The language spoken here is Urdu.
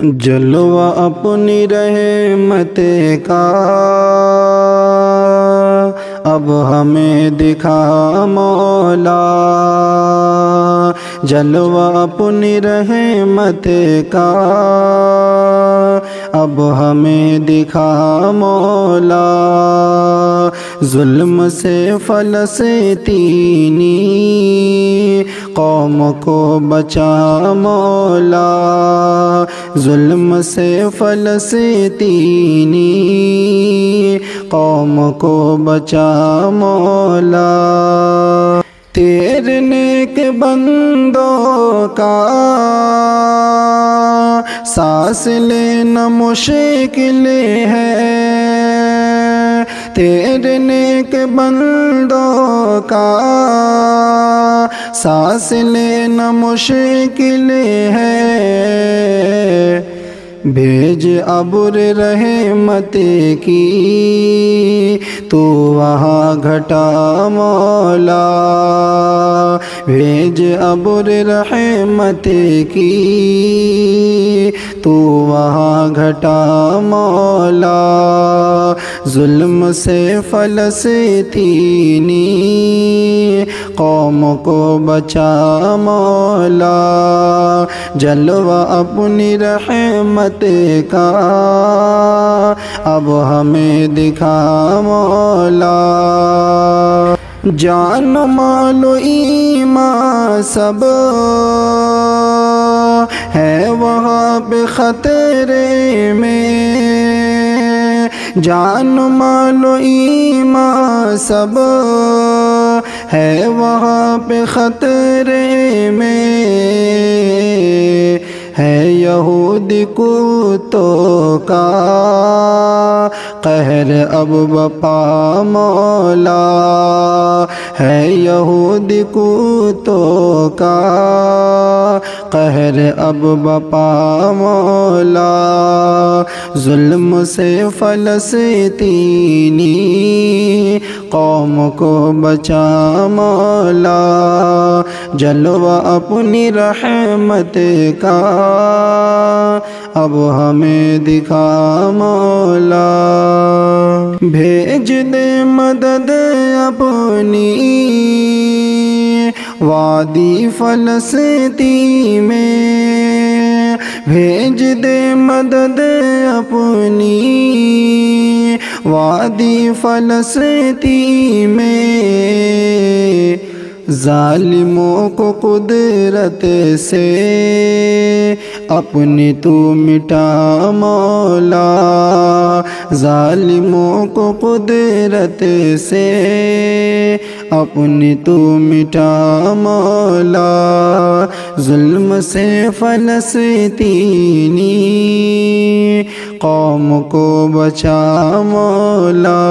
جلوہ اپنی رحمت کا اب ہمیں دکھا مولا، جلوہ اپنی رحمت کا اب ہمیں دکھا مولا، ظلم سے فلسطینی قوم کو بچا مولا، ظلم سے فلسطینی قوم کو بچا مولا، تیرے نیک بندوں کا سانس لینا مشکل ہے، تیرے نیک بندوں کا سانس لینا مشکل ہے، بھیج ابر رحمت کی تو وہاں گھٹا مولا، بھیج ابر رحمت کی تو وہاں گھٹا مولا، ظلم سے فلسطینی قوم کو بچا مولا، جلوہ اپنی رحمت کا اب ہمیں دکھا مولا، جان مال و ایمان سب ہے وہاں پہ خطرے میں، جان مال و ایمان سب ہے وہاں پہ خطرے میں، ہے یہودی کتوں کا قہر اب بپا مولا، ہے یہودی کتوں کا قہر اب بپا مولا، ظلم سے فلسطینی قوم کو بچا مولا، جلوہ اپنی رحمت کا اب ہمیں دکھا مولا، بھیج دے مدد اپنی وادی فلسطین میں، بھیج دے مدد اپنی وادی فلسطین میں، ظالموں کو قدرت سے اپنی تو مٹا مولا، ظالموں کو قدرت سے اپنی تو مٹا مولا، ظلم سے فلسطینی قوم کو بچا مولا۔